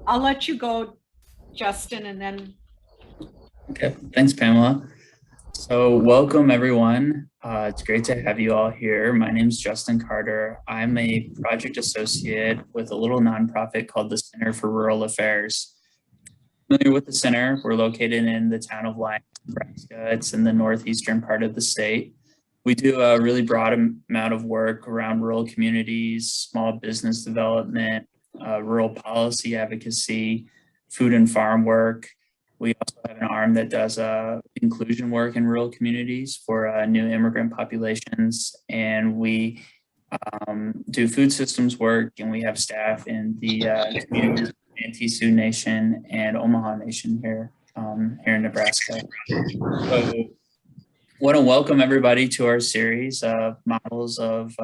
I'll let you go, Justin, and then. Okay, thanks, Pamela. So welcome, everyone. It's great to have you all here. My name is Justin Carter. I'm a project associate with a little nonprofit called the Center for Rural Affairs. Familiar with the center? We're located in the town of Lyons, Nebraska. It's in the northeastern part of the state. We do a really broad amount of work around rural communities, small business development, rural policy advocacy, food and farm work. We also have an arm that does inclusion work in rural communities for new immigrant populations. And we do food systems work, and we have staff in the communities of Untitled Nation and Omaha Nation here in Nebraska. So want to welcome everybody to our series of models of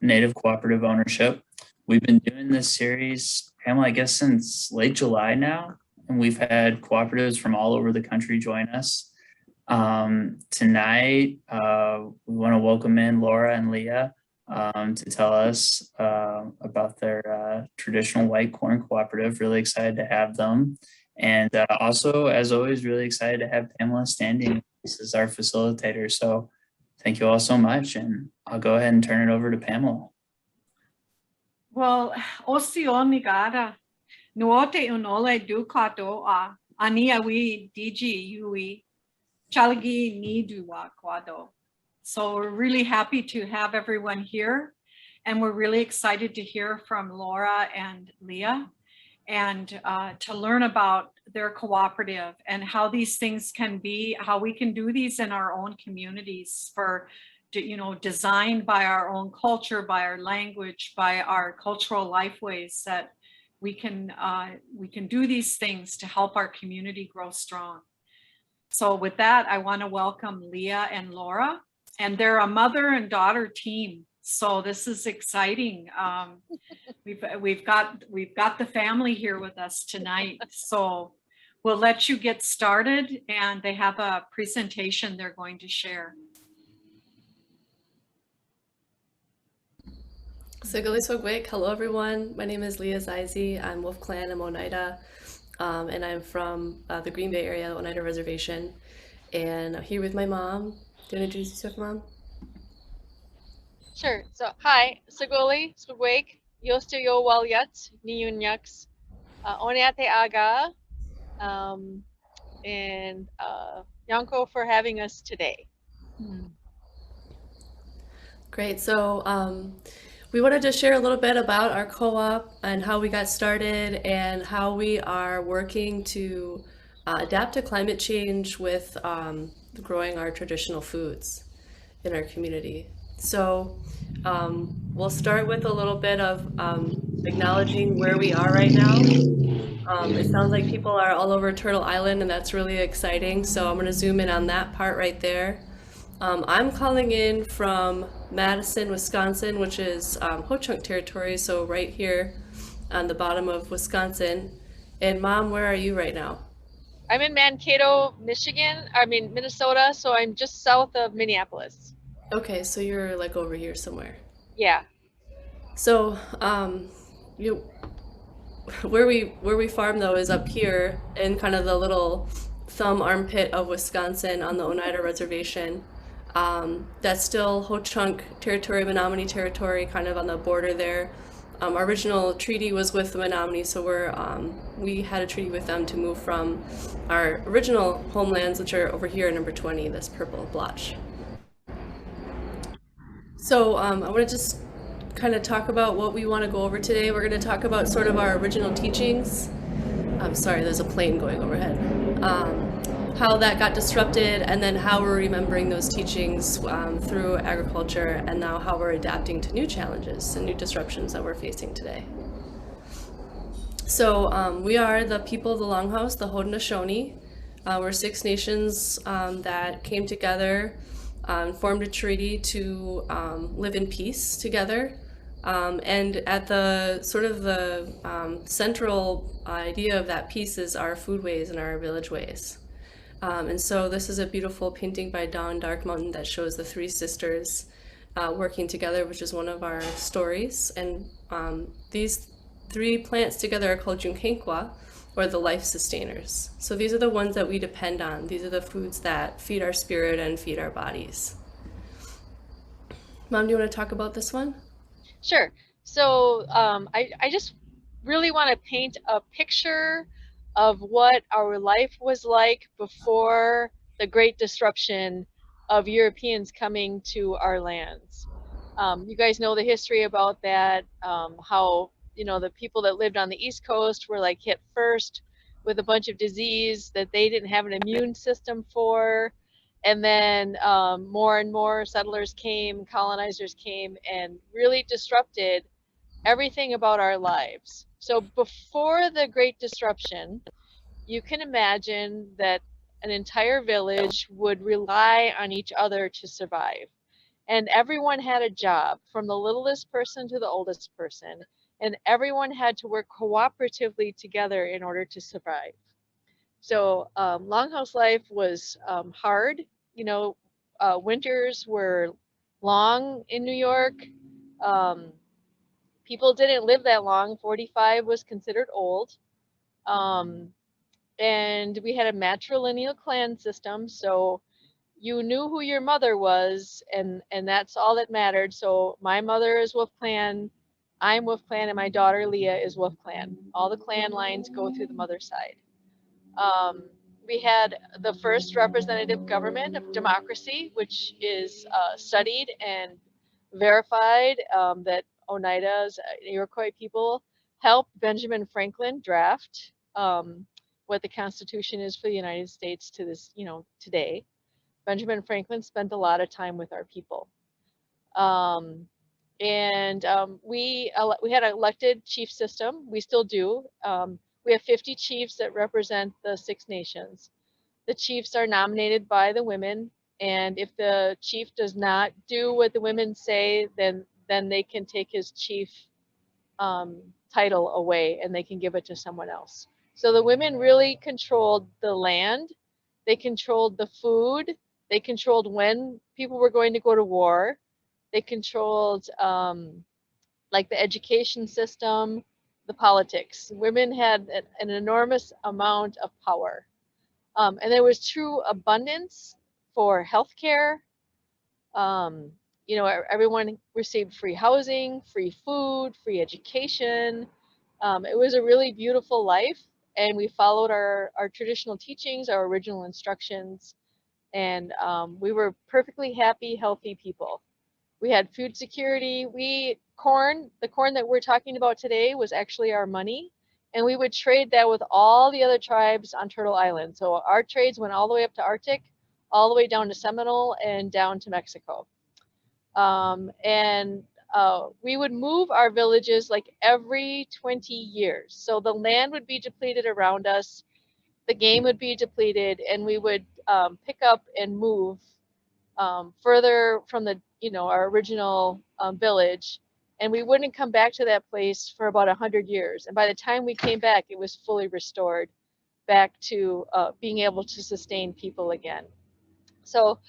Native cooperative ownership. We've been doing this series, Pamela, I guess since late July now, and we've had cooperatives from all over the country join us. Tonight, we want to welcome in Laura and Leah to tell us about their traditional white corn cooperative. Really excited to have them. And also, as always, really excited to have Pamela standing. This is our facilitator. So thank you all so much. And I'll go ahead and turn it over to Pamela. Well, osio migada. Nuote unole ducato a aniawi digi yui chalgi nidua quado. So we're really happy to have everyone here. And we're really excited to hear from Laura and Leah and to learn about their cooperative and how these things can be, how we can do these in our own communities for, you know, designed by our own culture, by our language, by our cultural lifeways, that we can do these things to help our community grow strong. So with that, I want to welcome Leah and Laura, and they're a mother and daughter team. So this is exciting. We've got the family here with us tonight. So we'll let you get started, and they have a presentation they're going to share. Hello everyone, my name is Leah Zize. I'm Wolf Clan, I'm Oneida, and I'm from the Green Bay area, the Oneida Reservation. And I'm here with my mom. Do you want to introduce yourself, Mom? Sure. So, hi, Sagoli, Sugwake, Yostayowaluts, Niyunyaks, Oneate Aga, and Yanko for having us today. Great. So, we wanted to share a little bit about our co-op and how we got started and how we are working to adapt to climate change with growing our traditional foods in our community. So we'll start with a little bit of acknowledging where we are right now. It sounds like people are all over Turtle Island, and that's really exciting. So I'm going to zoom in on that part right there. I'm calling in from Madison, Wisconsin, which is Ho-Chunk territory, so right here on the bottom of Wisconsin. And Mom, where are you right now? I'm in Mankato, Minnesota, so I'm just south of Minneapolis. Okay, so you're like over here somewhere. Yeah. So where we farm though is up here in kind of the little thumb armpit of Wisconsin on the Oneida Reservation. That's still Ho-Chunk territory, Menominee territory, kind of on the border there. Our original treaty was with the Menominee, so we had a treaty with them to move from our original homelands, which are over here, number 20, this purple blotch. So I want to just kind of talk about what we want to go over today. We're going to talk about sort of our original teachings. I'm sorry, there's a plane going overhead. How that got disrupted, and then how we're remembering those teachings through agriculture, and now how we're adapting to new challenges and new disruptions that we're facing today. So we are the people of the Longhouse, the Haudenosaunee. We're 6 nations that came together and formed a treaty to live in peace together. And at the sort of the central idea of that peace is our foodways and our village ways. And so this is a beautiful painting by Dawn Dark Mountain that shows the 3 sisters working together, which is one of our stories. And these three plants together are called junkenkwa, or the life sustainers. So these are the ones that we depend on. These are the foods that feed our spirit and feed our bodies. Mom, do you want to talk about this one? Sure. So I just really want to paint a picture of what our life was like before the Great Disruption of Europeans coming to our lands. You guys know the history about that, how, you know, the people that lived on the East Coast were like hit first with a bunch of disease that they didn't have an immune system for. And then more and more settlers came, colonizers came, and really disrupted everything about our lives. So before the Great Disruption, you can imagine that an entire village would rely on each other to survive. And everyone had a job, from the littlest person to the oldest person, and everyone had to work cooperatively together in order to survive. So longhouse life was hard. You know, winters were long in New York. Um, People didn't live that long. 45 was considered old. And we had a matrilineal clan system, so you knew who your mother was, and that's all that mattered. So my mother is Wolf Clan, I'm Wolf Clan, and my daughter Leah is Wolf Clan. All the clan lines go through the mother's side. We had the first representative government of democracy, which is studied and verified, that Oneida's Iroquois people helped Benjamin Franklin draft what the Constitution is for the United States to this, you know, today. Benjamin Franklin spent a lot of time with our people. We had an elected chief system. We still do. We have 50 chiefs that represent the 6 nations. The chiefs are nominated by the women, and if the chief does not do what the women say, then they can take his chief title away and they can give it to someone else. So the women really controlled the land, they controlled the food, they controlled when people were going to go to war, they controlled like the education system, the politics. Women had an enormous amount of power. And there was true abundance for healthcare. You know, everyone received free housing, free food, free education. It was a really beautiful life, and we followed our traditional teachings, our original instructions, and we were perfectly happy, healthy people. We had food security. The corn that we're talking about today was actually our money, and we would trade that with all the other tribes on Turtle Island. So our trades went all the way up to Arctic, all the way down to Seminole, and down to Mexico. We would move our villages like every 20 years. So the land would be depleted around us, the game would be depleted, and we would pick up and move further from our original village, and we wouldn't come back to that place for about 100 years. And by the time we came back, it was fully restored back to being able to sustain people again. So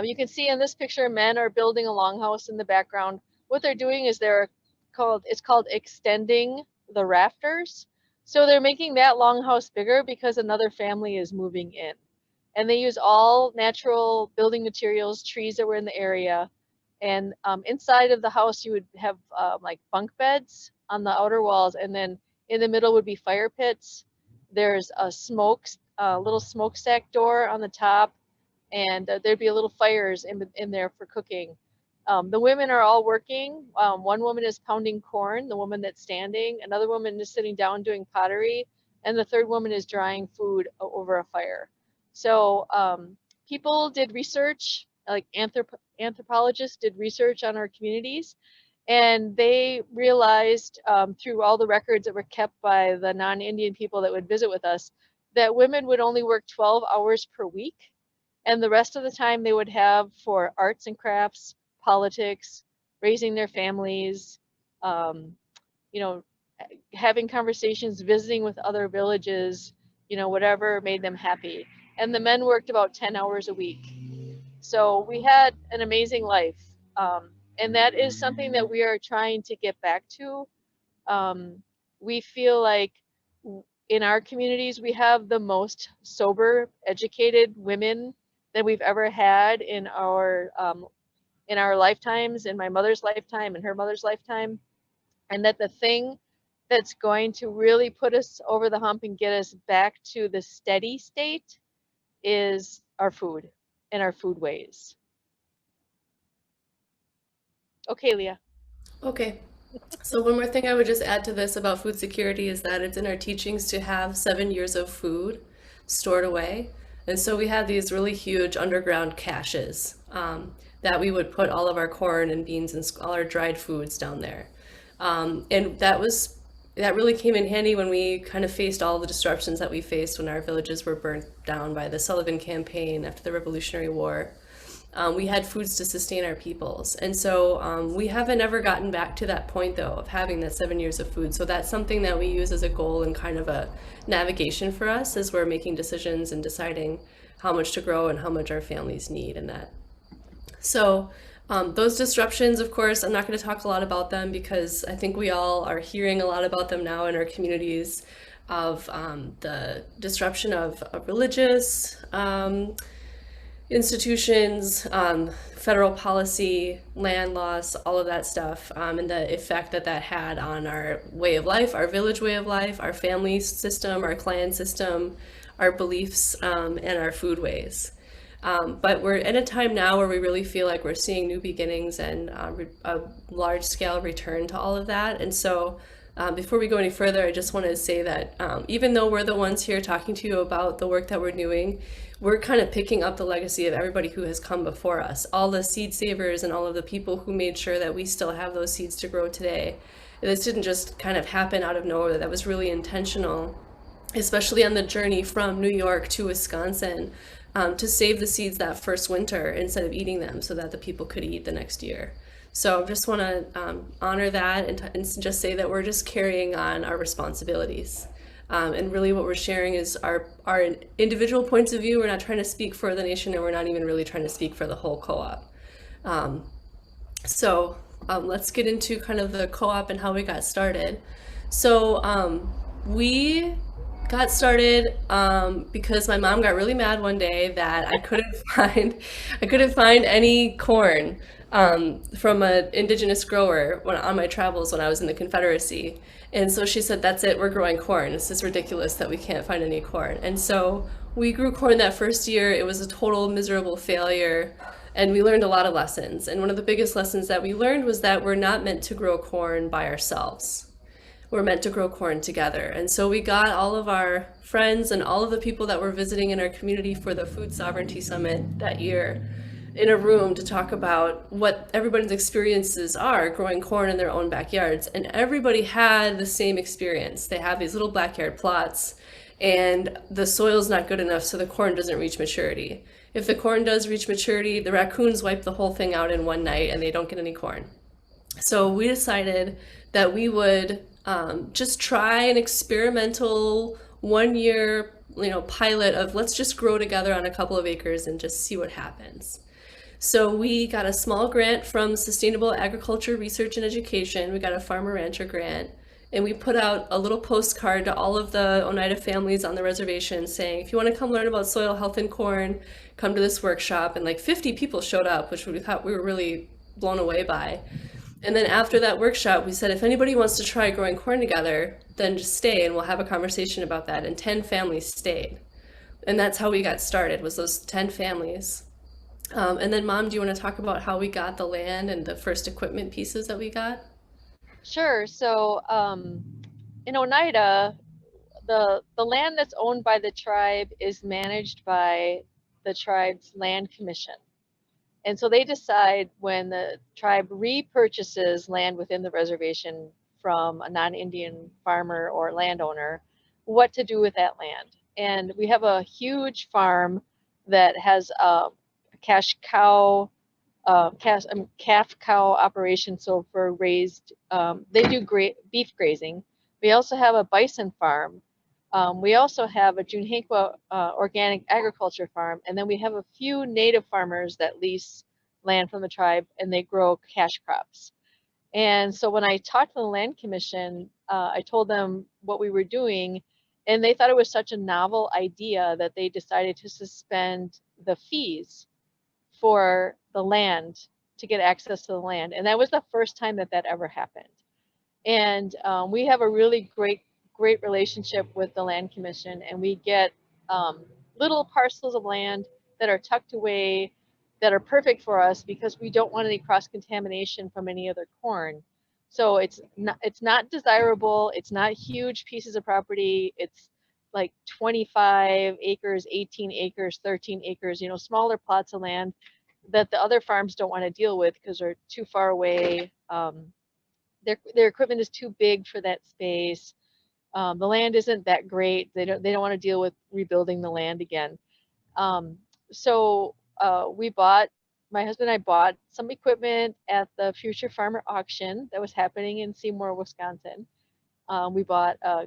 you can see in this picture, men are building a longhouse in the background. What they're doing is it's called extending the rafters. So they're making that longhouse bigger because another family is moving in. And they use all natural building materials, trees that were in the area. And inside of the house, you would have like bunk beds on the outer walls, and then in the middle would be fire pits. There's a little smokestack door on the top, and there'd be little fires in there for cooking. The women are all working. One woman is pounding corn, the woman that's standing. Another woman is sitting down doing pottery, and the third woman is drying food over a fire. So people did research, like anthropologists did research on our communities, and they realized through all the records that were kept by the non-Indian people that would visit with us, that women would only work 12 hours per week, and the rest of the time they would have for arts and crafts, politics, raising their families, having conversations, visiting with other villages, whatever made them happy. And the men worked about 10 hours a week. So we had an amazing life. And that is something that we are trying to get back to. we feel like in our communities, we have the most sober, educated women that we've ever had in our lifetimes, in my mother's lifetime and her mother's lifetime. And that the thing that's going to really put us over the hump and get us back to the steady state is our food and our food ways. Okay, Leah. Okay. So one more thing I would just add to this about food security is that it's in our teachings to have 7 years of food stored away. And so we had these really huge underground caches that we would put all of our corn and beans and all our dried foods down there. And that really came in handy when we kind of faced all the disruptions that we faced when our villages were burnt down by the Sullivan campaign after the Revolutionary War. We had foods to sustain our peoples. And so we haven't ever gotten back to that point, though, of having that 7 years of food. So that's something that we use as a goal and kind of a navigation for us as we're making decisions and deciding how much to grow and how much our families need and that. So those disruptions, of course, I'm not going to talk a lot about them because I think we all are hearing a lot about them now in our communities of the disruption of religious institutions, federal policy, land loss, all of that stuff, and the effect that that had on our way of life, our village way of life, our family system, our clan system, our beliefs, and our food ways. But we're at a time now where we really feel like we're seeing new beginnings and a large-scale return to all of that. And so before we go any further, I just want to say that even though we're the ones here talking to you about the work that we're doing, we're kind of picking up the legacy of everybody who has come before us, all the seed savers and all of the people who made sure that we still have those seeds to grow today. This didn't just kind of happen out of nowhere. That was really intentional, especially on the journey from New York to Wisconsin, to save the seeds that first winter instead of eating them so that the people could eat the next year. So I just want to honor that and just say that we're just carrying on our responsibilities. And really what we're sharing is our individual points of view. We're not trying to speak for the nation, and we're not even really trying to speak for the whole co-op. So let's get into kind of the co-op and how we got started. So we got started because my mom got really mad one day that I couldn't find any corn from an indigenous grower on my travels when I was in the Confederacy. And so she said, that's it, we're growing corn. This is ridiculous that we can't find any corn. And so we grew corn that first year. It was a total miserable failure. And we learned a lot of lessons. And one of the biggest lessons that we learned was that we're not meant to grow corn by ourselves. We're meant to grow corn together. And so we got all of our friends and all of the people that were visiting in our community for the Food Sovereignty Summit that year in a room to talk about what everybody's experiences are growing corn in their own backyards. And everybody had the same experience. They have these little backyard plots and the soil's not good enough, so the corn doesn't reach maturity. If the corn does reach maturity, the raccoons wipe the whole thing out in one night and they don't get any corn. So we decided that we would just try an experimental 1 year pilot of let's just grow together on a couple of acres and just see what happens. So we got a small grant from Sustainable Agriculture Research and Education. We got a farmer rancher grant, and we put out a little postcard to all of the Oneida families on the reservation saying, if you want to come learn about soil health and corn, come to this workshop. And like 50 people showed up, which we thought we were really blown away by. And then after that workshop, we said, if anybody wants to try growing corn together, then just stay and we'll have a conversation about that. And 10 families stayed. And that's how we got started, was those 10 families. And then Mom, do you want to talk about how we got the land and the first equipment pieces that we got? Sure. So in Oneida, the land that's owned by the tribe is managed by the tribe's land commission. And so they decide when the tribe repurchases land within the reservation from a non-Indian farmer or landowner, what to do with that land. And we have a huge farm that has a calf cow operation. So for raised, they do beef grazing. We also have a bison farm. We also have a Junhequa organic agriculture farm, and then we have a few native farmers that lease land from the tribe and they grow cash crops. And so when I talked to the Land Commission, I told them what we were doing, and they thought it was such a novel idea that they decided to suspend the fees for the land to get access to the land. And that was the first time that that ever happened. And we have a really great relationship with the Land Commission, and we get little parcels of land that are tucked away that are perfect for us because we don't want any cross contamination from any other corn. So it's not desirable. It's not huge pieces of property. It's like 25 acres, 18 acres, 13 acres, smaller plots of land that the other farms don't want to deal with because they're too far away. Their equipment is too big for that space. The land isn't that great. They don't want to deal with rebuilding the land again. So my husband and I bought some equipment at the Future Farmer auction that was happening in Seymour, Wisconsin. We bought a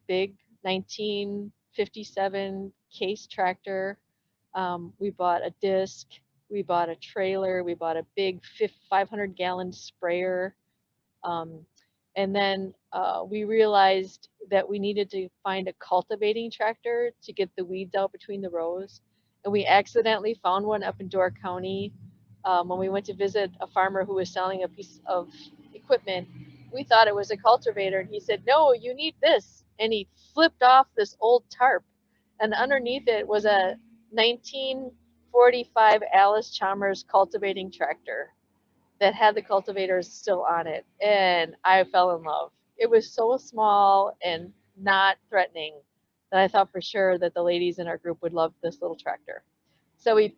big 1957 Case tractor. We bought a disc. We bought a trailer. We bought a big 500-gallon sprayer. And then we realized that we needed to find a cultivating tractor to get the weeds out between the rows. And we accidentally found one up in Door County when we went to visit a farmer who was selling a piece of equipment. We thought it was a cultivator, and he said, "No, you need this." And he flipped off this old tarp, and underneath it was a 1945 Alice Chalmers cultivating tractor that had the cultivators still on it, and I fell in love. It was so small and not threatening that I thought for sure that the ladies in our group would love this little tractor. So we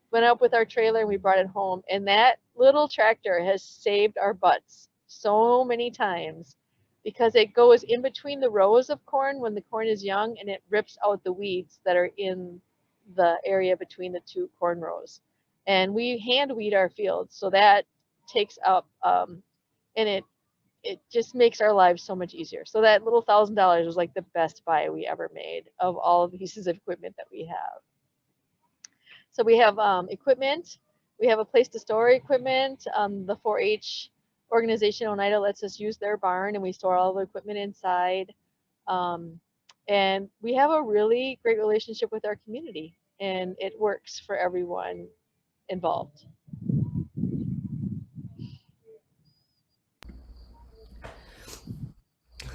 went up with our trailer and we brought it home, and that little tractor has saved our butts so many times because it goes in between the rows of corn when the corn is young, and it rips out the weeds that are in the area between the two corn rows. And we hand weed our fields, so that takes up and it just makes our lives so much easier. So that little $1,000 was like the best buy we ever made of all of the pieces of equipment that we have. So we have equipment. We have a place to store equipment. The 4-H organization Oneida lets us use their barn, and we store all the equipment inside. And we have a really great relationship with our community, and it works for everyone involved.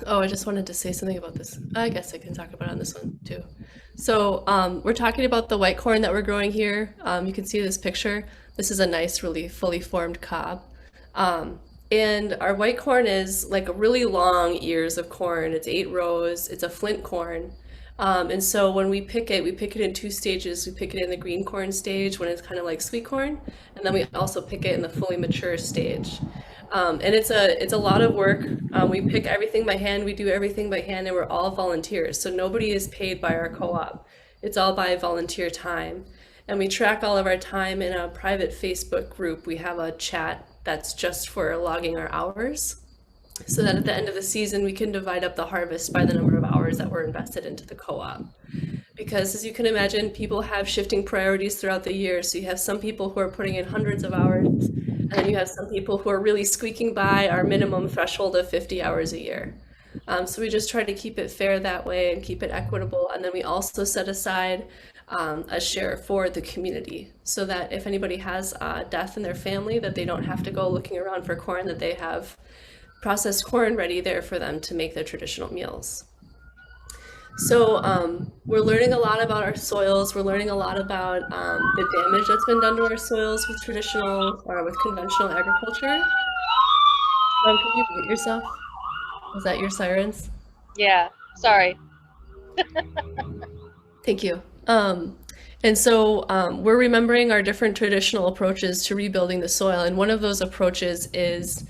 Oh, I just wanted to say something about this. I guess I can talk about it on this one too. So we're talking about the white corn that we're growing here. You can see this picture. This is a nice, really fully formed cob. And our white corn is like really long ears of corn. It's 8 rows. It's a flint corn. And so when we pick it in 2 stages. We pick it in the green corn stage when it's kind of like sweet corn, and then we also pick it in the fully mature stage. And it's a lot of work. We pick everything by hand, we do everything by hand, and we're all volunteers. So nobody is paid by our co-op. It's all by volunteer time. And we track all of our time in a private Facebook group. We have a chat that's just for logging our hours, so that at the end of the season, we can divide up the harvest by the number of hours that were invested into the co-op. Because as you can imagine, people have shifting priorities throughout the year. So you have some people who are putting in hundreds of hours, and then you have some people who are really squeaking by our minimum threshold of 50 hours a year. So we just try to keep it fair that way and keep it equitable. And then we also set aside a share for the community, so that if anybody has a death in their family, that they don't have to go looking around for corn, that they have processed corn ready there for them to make their traditional meals. So we're learning a lot about our soils. We're learning a lot about the damage that's been done to our soils with traditional or with conventional agriculture. Can you mute yourself? Was that your sirens? Yeah, sorry. Thank you. And so we're remembering our different traditional approaches to rebuilding the soil. And one of those approaches is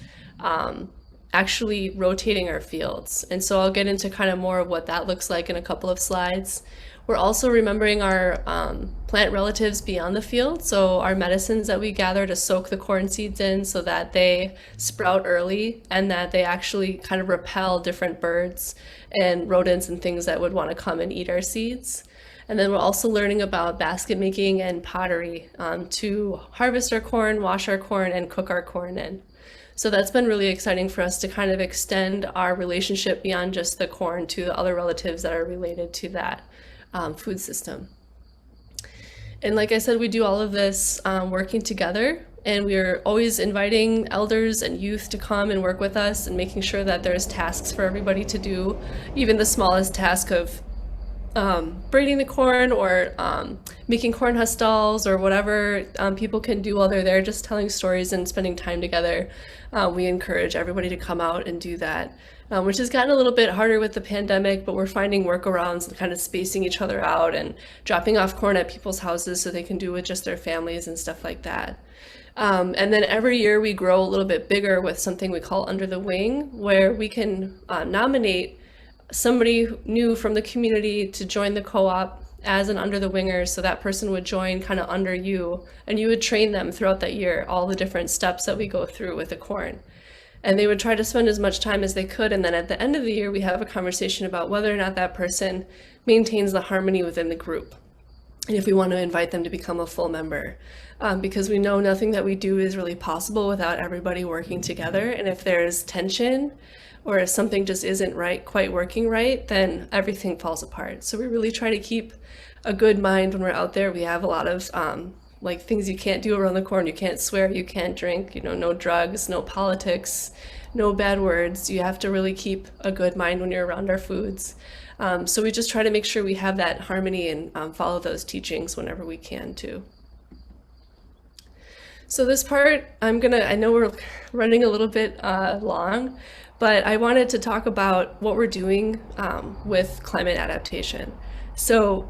actually rotating our fields. And so I'll get into kind of more of what that looks like in a couple of slides. We're also remembering our plant relatives beyond the field. So our medicines that we gather to soak the corn seeds in so that they sprout early and that they actually kind of repel different birds and rodents and things that would want to come and eat our seeds. And then we're also learning about basket making and pottery to harvest our corn, wash our corn, and cook our corn in. So that's been really exciting for us to kind of extend our relationship beyond just the corn to the other relatives that are related to that food system. And like I said, we do all of this working together, and we are always inviting elders and youth to come and work with us and making sure that there's tasks for everybody to do, even the smallest task of braiding the corn or making corn husk stalls or whatever people can do while they're there, just telling stories and spending time together. We encourage everybody to come out and do that, which has gotten a little bit harder with the pandemic, but we're finding workarounds and kind of spacing each other out and dropping off corn at people's houses so they can do it with just their families and stuff like that. And then every year we grow a little bit bigger with something we call Under the Wing, where we can nominate somebody new from the community to join the co-op as an under the winger. So that person would join kind of under you, and you would train them throughout that year, all the different steps that we go through with the corn. And they would try to spend as much time as they could. And then at the end of the year, we have a conversation about whether or not that person maintains the harmony within the group, and if we want to invite them to become a full member. Because we know nothing that we do is really possible without everybody working together. And if there's tension, or if something just isn't quite working right, then everything falls apart. So we really try to keep a good mind when we're out there. We have a lot of like things you can't do around the corn. You can't swear, you can't drink, no drugs, no politics, no bad words. You have to really keep a good mind when you're around our foods. So we just try to make sure we have that harmony and follow those teachings whenever we can too. So this part, I know we're running a little bit long, but I wanted to talk about what we're doing with climate adaptation. So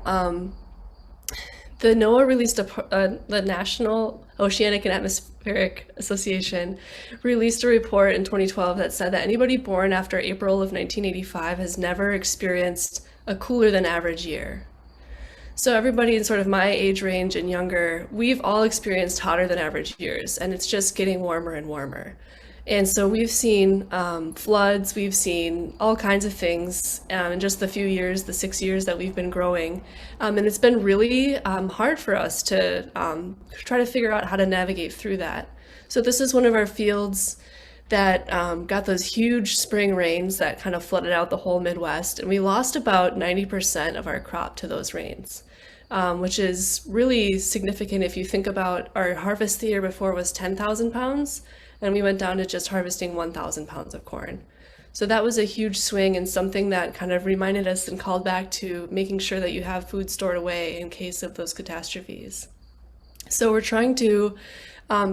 the NOAA released the National Oceanic and Atmospheric Association released a report in 2012 that said that anybody born after April of 1985 has never experienced a cooler than average year. So everybody in sort of my age range and younger, we've all experienced hotter than average years, and it's just getting warmer and warmer. And so we've seen floods, we've seen all kinds of things in just the few years, the 6 years that we've been growing. And it's been really hard for us to try to figure out how to navigate through that. So this is one of our fields that got those huge spring rains that kind of flooded out the whole Midwest. And we lost about 90% of our crop to those rains, which is really significant if you think about our harvest the year before was 10,000 pounds. And we went down to just harvesting 1,000 pounds of corn. So that was a huge swing and something that kind of reminded us and called back to making sure that you have food stored away in case of those catastrophes. So we're trying to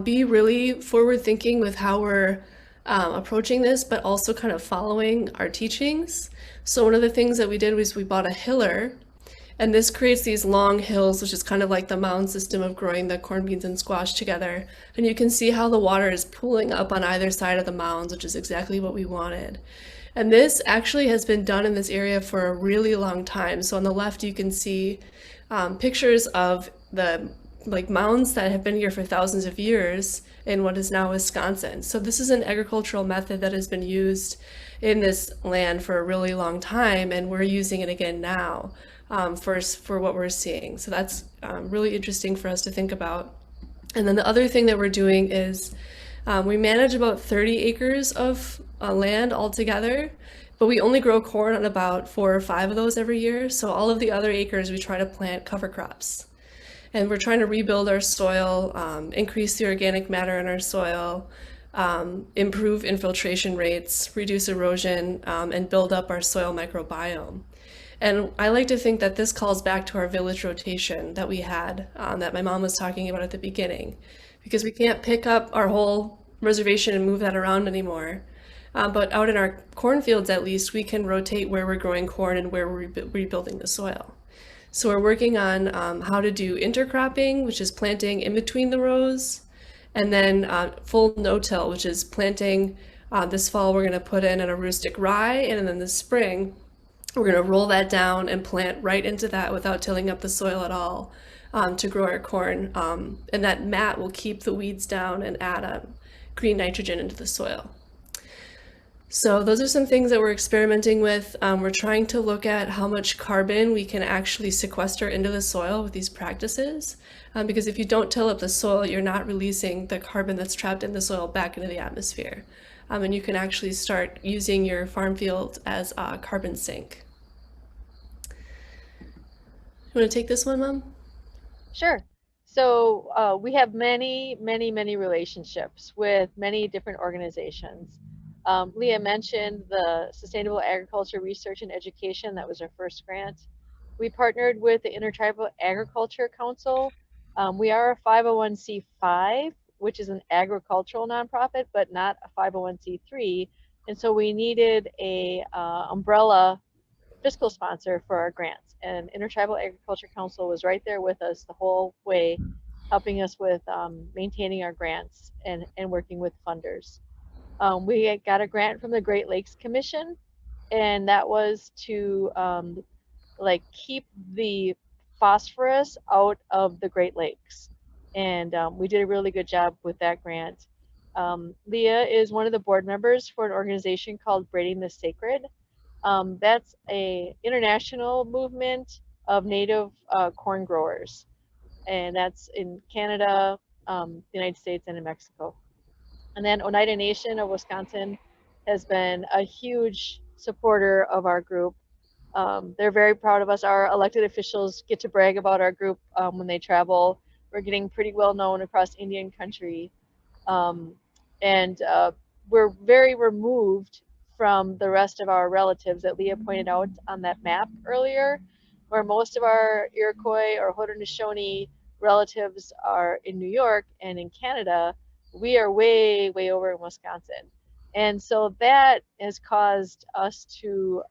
be really forward thinking with how we're approaching this, but also kind of following our teachings. So one of the things that we did was we bought a hiller, and this creates these long hills, which is kind of like the mound system of growing the corn, beans, and squash together. And you can see how the water is pooling up on either side of the mounds, which is exactly what we wanted. And this actually has been done in this area for a really long time. So on the left, you can see pictures of the mounds that have been here for thousands of years in what is now Wisconsin. So this is an agricultural method that has been used in this land for a really long time, and we're using it again now. For what we're seeing. So that's really interesting for us to think about. And then the other thing that we're doing is we manage about 30 acres of land altogether, but we only grow corn on about 4 or 5 of those every year. So all of the other acres we try to plant cover crops. And we're trying to rebuild our soil, increase the organic matter in our soil, improve infiltration rates, reduce erosion, and build up our soil microbiome. And I like to think that this calls back to our village rotation that we had, that my mom was talking about at the beginning, because we can't pick up our whole reservation and move that around anymore. But out in our cornfields, at least, we can rotate where we're growing corn and where we're rebuilding the soil. So we're working on how to do intercropping, which is planting in between the rows, and then full no-till, which is planting. This fall, we're going to put in a rustic rye, and then this spring, we're going to roll that down and plant right into that without tilling up the soil at all to grow our corn. And that mat will keep the weeds down and add green nitrogen into the soil. So those are some things that we're experimenting with. We're trying to look at how much carbon we can actually sequester into the soil with these practices. Because if you don't till up the soil, you're not releasing the carbon that's trapped in the soil back into the atmosphere. And you can actually start using your farm field as a carbon sink. You want to take this one, Mom? Sure. So we have many relationships with many different organizations. Leah mentioned the Sustainable Agriculture Research and Education. That was our first grant. We partnered with the Intertribal Agriculture Council. We are a 501c5, which is an agricultural nonprofit, but not a 501c3. And so we needed a umbrella fiscal sponsor for our grants. And Intertribal Agriculture Council was right there with us the whole way, helping us with maintaining our grants and working with funders. We got a grant from the Great Lakes Commission, and that was to keep the phosphorus out of the Great Lakes. And we did a really good job with that grant. Leah is one of the board members for an organization called Braiding the Sacred. That's a international movement of native corn growers, and that's in Canada, the United States, and in Mexico. And then Oneida Nation of Wisconsin has been a huge supporter of our group. They're very proud of us. Our elected officials get to brag about our group when they travel. We're getting pretty well known across Indian country. And we're very removed from the rest of our relatives that Leah pointed out on that map earlier, where most of our Iroquois or Haudenosaunee relatives are in New York and in Canada. We are way over in Wisconsin. And so that has caused us to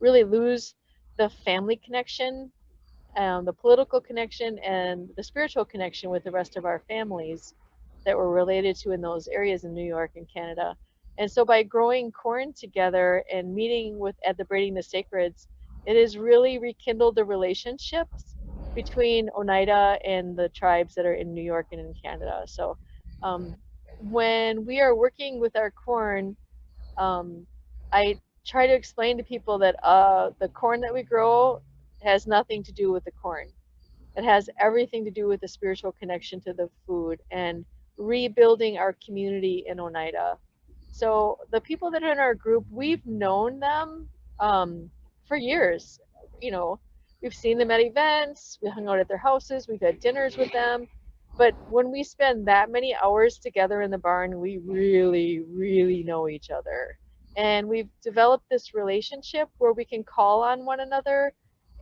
really lose the family connection, the political connection, and the spiritual connection with the rest of our families that we're related to in those areas in New York and Canada. And so by growing corn together and meeting at the Braiding the Sacreds, it has really rekindled the relationships between Oneida and the tribes that are in New York and in Canada. So when we are working with our corn, I try to explain to people that the corn that we grow has nothing to do with the corn. It has everything to do with the spiritual connection to the food and rebuilding our community in Oneida. So the people that are in our group, we've known them for years. You know, we've seen them at events, we hung out at their houses, we've had dinners with them. But when we spend that many hours together in the barn, we really know each other. And we've developed this relationship where we can call on one another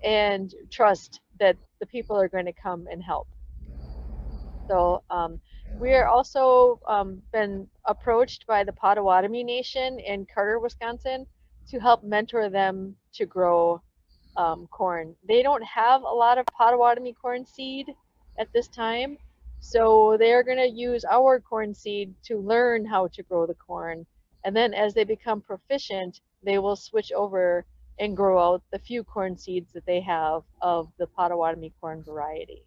and trust that the people are going to come and help. So we are also been approached by the Potawatomi Nation in Carter, Wisconsin, to help mentor them to grow corn. They don't have a lot of Potawatomi corn seed at this time, so they're going to use our corn seed to learn how to grow the corn. And then as they become proficient, they will switch over and grow out the few corn seeds that they have of the Potawatomi corn variety.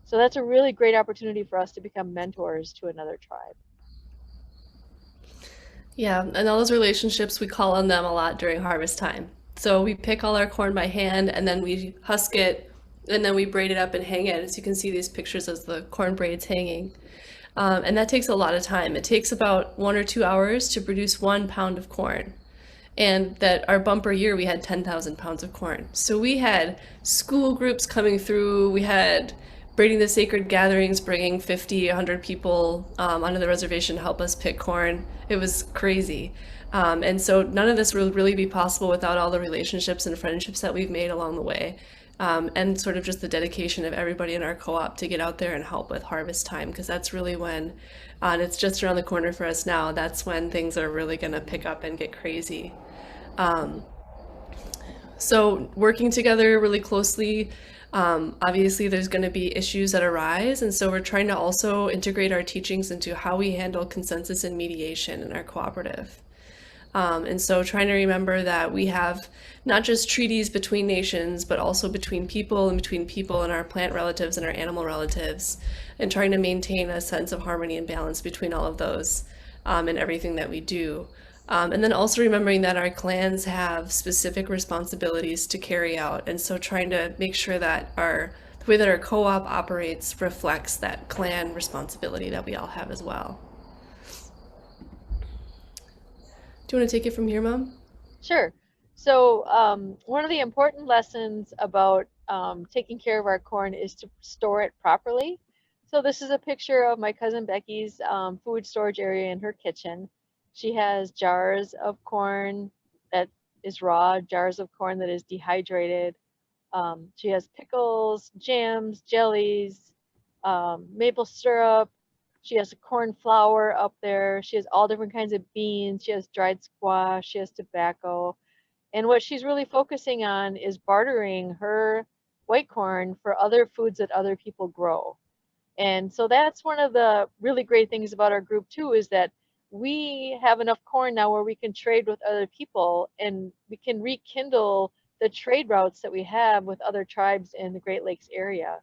So that's a really great opportunity for us to become mentors to another tribe. Yeah, and all those relationships, we call on them a lot during harvest time. So we pick all our corn by hand, and then we husk it, and then we braid it up and hang it. As you can see these pictures of the corn braids hanging. And that takes a lot of time. It takes about 1 or 2 hours to produce 1 pound of corn. And that our bumper year, we had 10,000 pounds of corn. So we had school groups coming through. We had Braiding the Sacred gatherings, bringing 50, 100 people onto the reservation to help us pick corn. It was crazy. And so none of this would really be possible without all the relationships and friendships that we've made along the way. And sort of just the dedication of everybody in our co-op to get out there and help with harvest time, because that's really when, and it's just around the corner for us now, that's when things are really going to pick up and get crazy. So working together really closely, obviously there's going to be issues that arise, and so we're trying to also integrate our teachings into how we handle consensus and mediation in our cooperative. And so trying to remember that we have not just treaties between nations, but also between people and our plant relatives and our animal relatives, and trying to maintain a sense of harmony and balance between all of those in everything that we do. And then also remembering that our clans have specific responsibilities to carry out. And so trying to make sure that the way that our co-op operates reflects that clan responsibility that we all have as well. Do you want to take it from here, Mom? Sure. So one of the important lessons about taking care of our corn is to store it properly. So this is a picture of my cousin Becky's food storage area in her kitchen. She has jars of corn that is raw, jars of corn that is dehydrated. She has pickles, jams, jellies, maple syrup. She has corn flour up there. She has all different kinds of beans. She has dried squash. She has tobacco. And what she's really focusing on is bartering her white corn for other foods that other people grow. And so that's one of the really great things about our group too, is that we have enough corn now where we can trade with other people and we can rekindle the trade routes that we have with other tribes in the Great Lakes area.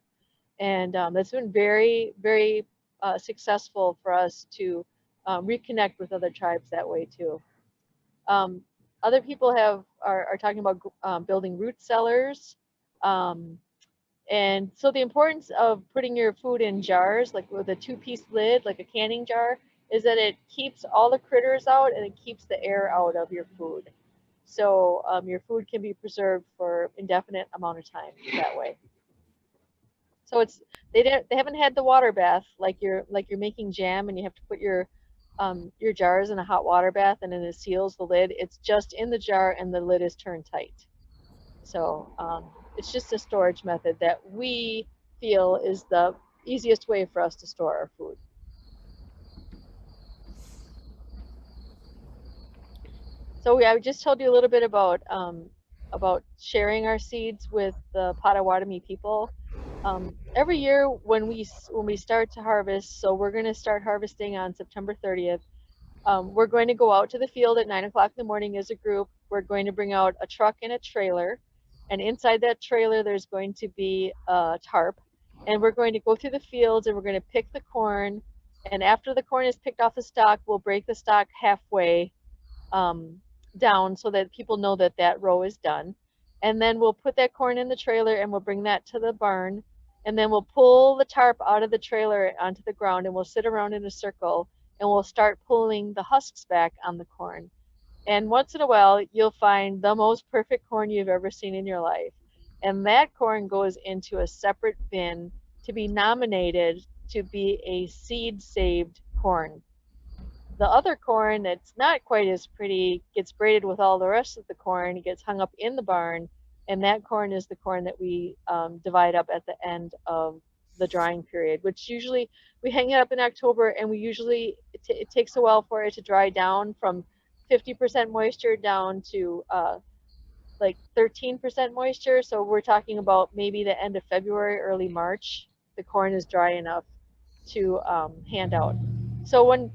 And that's been very, very successful for us to reconnect with other tribes that way too. Other people are talking about building root cellars. And so the importance of putting your food in jars, like with a 2-piece lid, like a canning jar, is that it keeps all the critters out and it keeps the air out of your food. So your food can be preserved for indefinite amount of time that way. So they haven't had the water bath like you're making jam and you have to put your jars in a hot water bath and then it seals the lid. It's just in the jar and the lid is turned tight. So it's just a storage method that we feel is the easiest way for us to store our food. So I just told you a little bit about sharing our seeds with the Potawatomi people. Every year when we start to harvest, so we're going to start harvesting on September 30th. We're going to go out to the field at 9 o'clock in the morning as a group. We're going to bring out a truck and a trailer. And inside that trailer, there's going to be a tarp. And we're going to go through the fields and we're going to pick the corn. And after the corn is picked off the stalk, we'll break the stalk halfway down so that people know that that row is done. And then we'll put that corn in the trailer and we'll bring that to the barn. And then we'll pull the tarp out of the trailer onto the ground and we'll sit around in a circle and we'll start pulling the husks back on the corn. And once in a while, you'll find the most perfect corn you've ever seen in your life. And that corn goes into a separate bin to be nominated to be a seed saved corn. The other corn that's not quite as pretty gets braided with all the rest of the corn. It gets hung up in the barn. And that corn is the corn that we divide up at the end of the drying period, which usually we hang it up in October, and we usually it takes a while for it to dry down from 50% moisture down to like 13% moisture. So we're talking about maybe the end of February, early March. The corn is dry enough to hand out. So when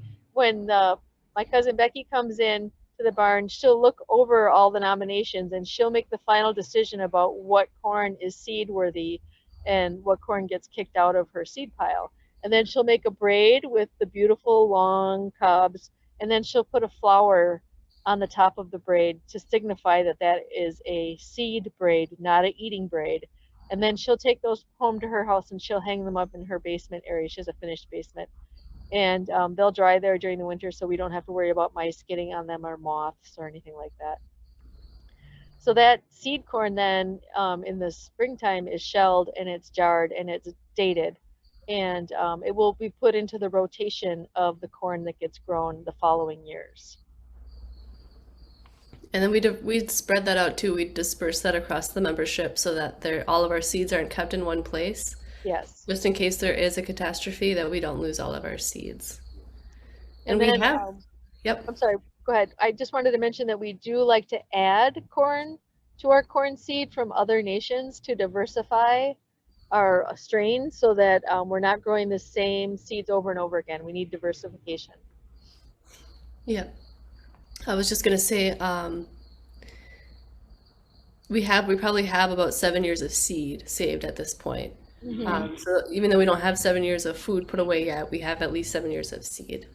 my cousin Becky comes in to the barn, she'll look over all the nominations and she'll make the final decision about what corn is seed worthy and what corn gets kicked out of her seed pile. And then she'll make a braid with the beautiful long cobs, and then she'll put a flower on the top of the braid to signify that that is a seed braid, not an eating braid. And then she'll take those home to her house and she'll hang them up in her basement area. She has a finished basement. And they'll dry there during the winter, so we don't have to worry about mice getting on them or moths or anything like that. So that seed corn then in the springtime is shelled and it's jarred and it's dated. And it will be put into the rotation of the corn that gets grown the following years. And then we'd spread that out too. We'd disperse that across the membership so that all of our seeds aren't kept in one place. Yes. Just in case there is a catastrophe, that we don't lose all of our seeds. And we then, have, yep. I'm sorry, go ahead. I just wanted to mention that we do like to add corn to our corn seed from other nations to diversify our strains so that we're not growing the same seeds over and over again. We need diversification. Yeah. I was just going to say, we probably have about 7 years of seed saved at this point. Mm-hmm. So even though we don't have 7 years of food put away yet, we have at least 7 years of seed.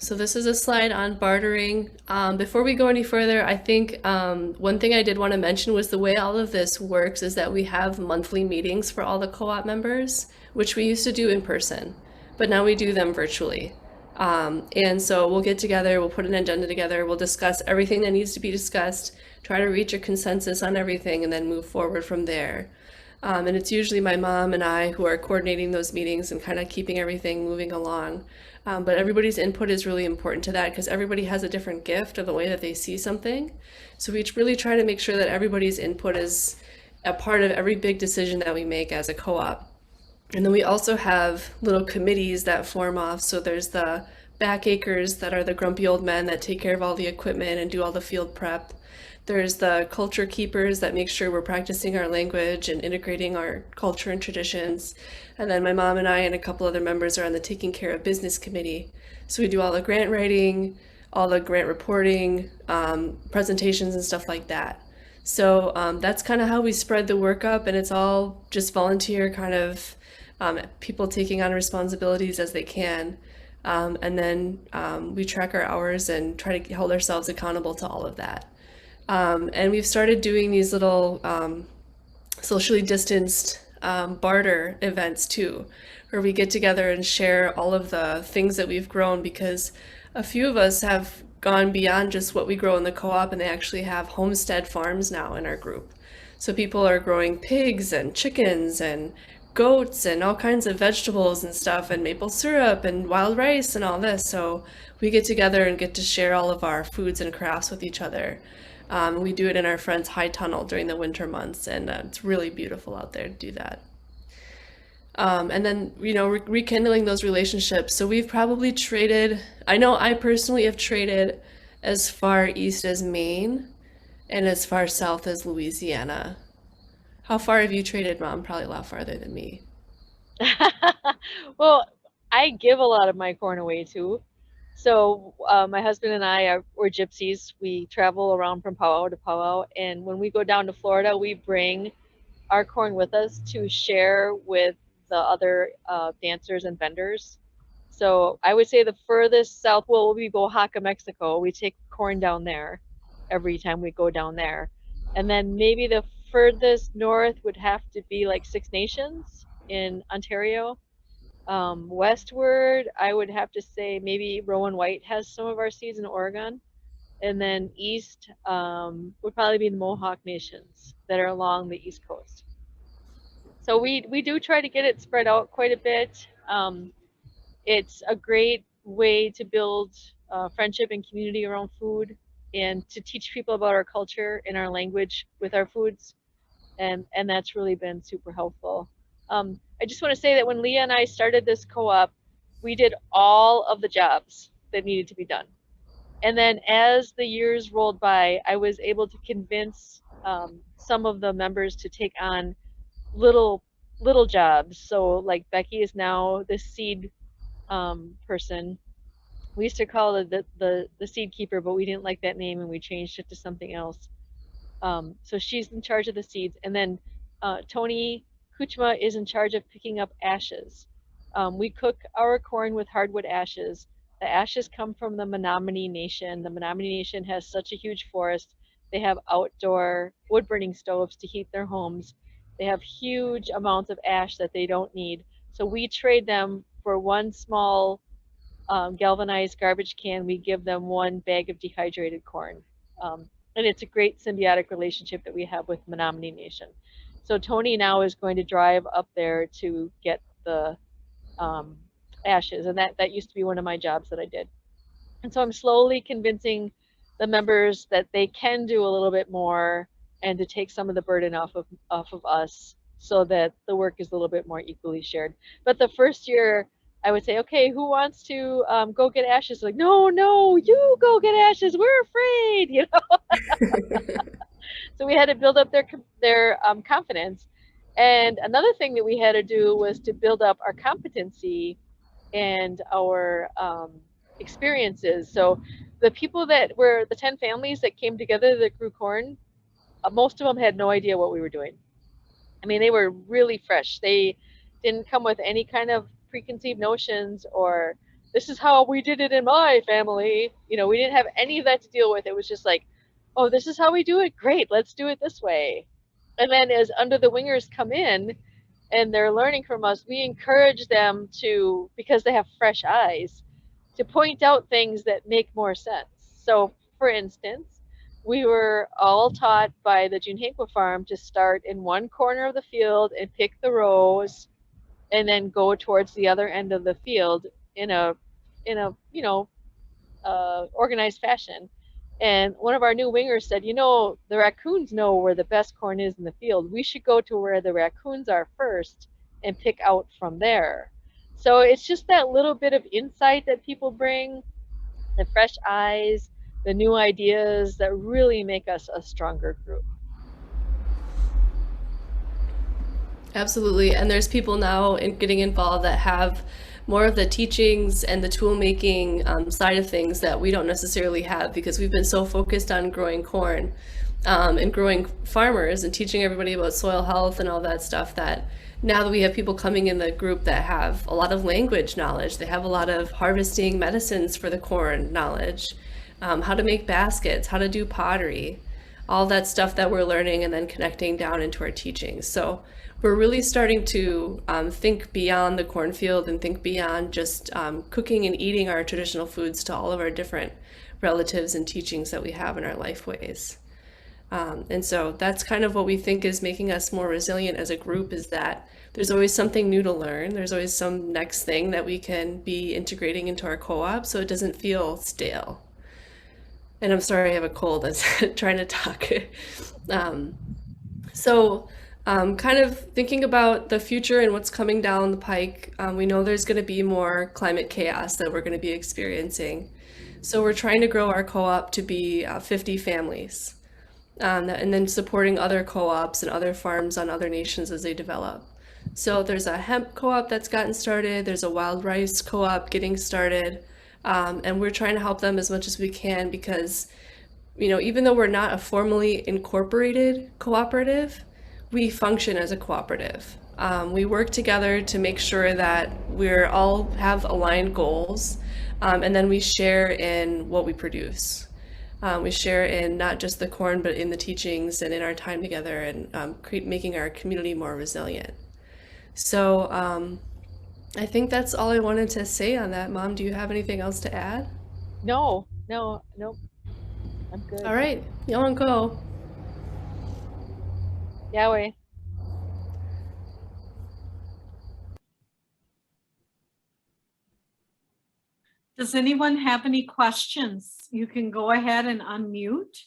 So this is a slide on bartering. Before we go any further, I think one thing I did want to mention was the way all of this works is that we have monthly meetings for all the co-op members, which we used to do in person, but now we do them virtually. And so we'll get together, we'll put an agenda together, we'll discuss everything that needs to be discussed, try to reach a consensus on everything, and then move forward from there. And it's usually my mom and I who are coordinating those meetings and kind of keeping everything moving along. But everybody's input is really important to that because everybody has a different gift of the way that they see something. So we really try to make sure that everybody's input is a part of every big decision that we make as a co-op. And then we also have little committees that form off. So there's the back acres that are the grumpy old men that take care of all the equipment and do all the field prep. There's the culture keepers that make sure we're practicing our language and integrating our culture and traditions. And then my mom and I and a couple other members are on the taking care of business committee. So we do all the grant writing, all the grant reporting, presentations and stuff like that. So that's kind of how we spread the work up, and it's all just volunteer kind of people taking on responsibilities as they can. And then we track our hours and try to hold ourselves accountable to all of that. And we've started doing these little socially distanced barter events too, where we get together and share all of the things that we've grown, because a few of us have gone beyond just what we grow in the co-op, and they actually have Homestead Farms now in our group. So people are growing pigs and chickens and goats and all kinds of vegetables and stuff, and maple syrup and wild rice and all this. So we get together and get to share all of our foods and crafts with each other. We do it in our friend's high tunnel during the winter months, and it's really beautiful out there to do that. And then, rekindling those relationships. So we've probably traded, I know I personally have traded as far east as Maine and as far south as Louisiana. How far have you traded, Mom? Probably a lot farther than me. Well, I give a lot of my corn away too. So my husband and we're gypsies. We travel around from powwow to powwow, and when we go down to Florida, we bring our corn with us to share with the other dancers and vendors. So I would say the furthest south will be Oaxaca, Mexico. We take corn down there every time we go down there. And then maybe the furthest north would have to be like Six Nations in Ontario. Westward, I would have to say maybe Rowan White has some of our seeds in Oregon. And then east would probably be the Mohawk Nations that are along the East Coast. So we do try to get it spread out quite a bit. It's a great way to build friendship and community around food, and to teach people about our culture and our language with our foods. And that's really been super helpful. I just want to say that when Leah and I started this co-op, we did all of the jobs that needed to be done. And then as the years rolled by, I was able to convince some of the members to take on little jobs. So like Becky is now the seed person. We used to call it the seed keeper, but we didn't like that name and we changed it to something else. So she's in charge of the seeds. And then Tony Kuchma is in charge of picking up ashes. We cook our corn with hardwood ashes. The ashes come from the Menominee Nation. The Menominee Nation has such a huge forest. They have outdoor wood burning stoves to heat their homes. They have huge amounts of ash that they don't need. So we trade them for one small galvanized garbage can. We give them one bag of dehydrated corn. And it's a great symbiotic relationship that we have with Menominee Nation. So Tony now is going to drive up there to get the ashes, and that used to be one of my jobs that I did. And so I'm slowly convincing the members that they can do a little bit more and to take some of the burden off of us, so that the work is a little bit more equally shared. But the first year, I would say, okay, who wants to go get ashes? Like, no, you go get ashes. We're afraid, So we had to build up their confidence. And another thing that we had to do was to build up our competency and our experiences. So the people that were the 10 families that came together that grew corn, most of them had no idea what we were doing. I mean, they were really fresh. They didn't come with any kind of preconceived notions or this is how we did it in my family. You know, we didn't have any of that to deal with. It was just like, oh, this is how we do it. Great, let's do it this way. And then as under the wingers come in and they're learning from us, we encourage them to, because they have fresh eyes, to point out things that make more sense. So, for instance, we were all taught by the Junhenqua farm to start in one corner of the field and pick the rows and then go towards the other end of the field in a organized fashion. And one of our new wingers said, you know, the raccoons know where the best corn is in the field. We should go to where the raccoons are first and pick out from there. So it's just that little bit of insight that people bring, the fresh eyes, the new ideas that really make us a stronger group. Absolutely. And there's people now getting involved that have more of the teachings and the tool making side of things that we don't necessarily have, because we've been so focused on growing corn and growing farmers and teaching everybody about soil health and all that stuff, that now that we have people coming in the group that have a lot of language knowledge, they have a lot of harvesting medicines for the corn knowledge, how to make baskets, how to do pottery, all that stuff that we're learning and then connecting down into our teachings. So we're really starting to think beyond the cornfield and think beyond just cooking and eating our traditional foods to all of our different relatives and teachings that we have in our life ways. And so that's kind of what we think is making us more resilient as a group, is that there's always something new to learn. There's always some next thing that we can be integrating into our co-op so it doesn't feel stale. And I'm sorry, I have a cold. I was trying to talk. Kind of thinking about the future and what's coming down the pike, we know there's going to be more climate chaos that we're going to be experiencing. So we're trying to grow our co-op to be 50 families, and then supporting other co-ops and other farms on other nations as they develop. So there's a hemp co-op that's gotten started. There's a wild rice co-op getting started. And we're trying to help them as much as we can because, you know, even though we're not a formally incorporated cooperative, we function as a cooperative. We work together to make sure that we're all have aligned goals, and then we share in what we produce. We share in not just the corn, but in the teachings and in our time together, and making our community more resilient. So I think that's all I wanted to say on that. Mom, do you have anything else to add? No. I'm good. All right, y'all want to go. Yahweh. Does anyone have any questions? You can go ahead and unmute.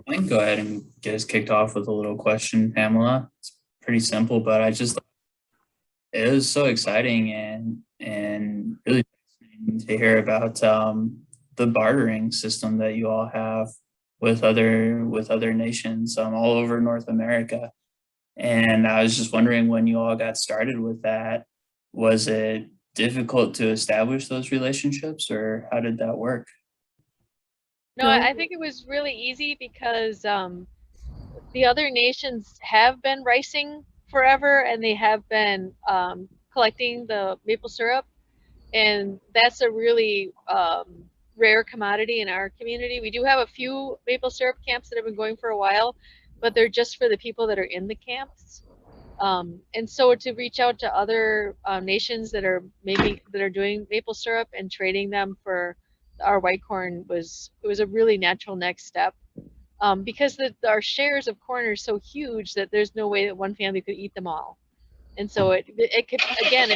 I can go ahead and get us kicked off with a little question, Pamela. It's pretty simple, but it was so exciting and really fascinating to hear about the bartering system that you all have with other nations all over North America. And I was just wondering, when you all got started with that, was it difficult to establish those relationships, or how did that work? No, I think it was really easy because the other nations have been ricing forever, and they have been collecting the maple syrup, and that's a really rare commodity in our community. We do have a few maple syrup camps that have been going for a while, but they're just for the people that are in the camps. And so to reach out to other nations that are doing maple syrup and trading them for our white corn was a really natural next step, because our shares of corn are so huge that there's no way that one family could eat them all, and so it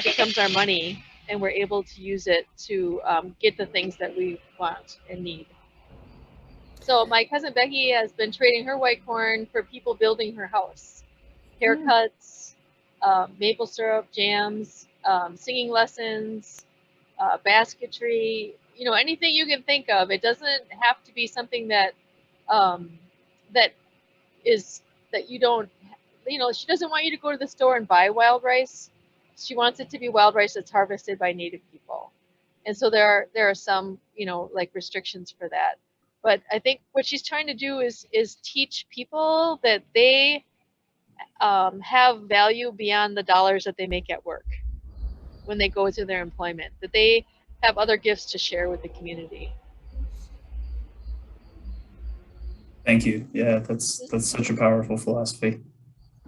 becomes our money, and we're able to use it to get the things that we want and need. So my cousin Becky has been trading her white corn for people building her house haircuts, maple syrup, jams, singing lessons, basketry, anything you can think of. It doesn't have to be something that that is that you don't, she doesn't want you to go to the store and buy wild rice. She wants it to be wild rice that's harvested by Native people. And so there are some, like restrictions for that. But I think what she's trying to do is teach people that they have value beyond the dollars that they make at work when they go to their employment, that they have other gifts to share with the community. Thank you. Yeah, that's such a powerful philosophy.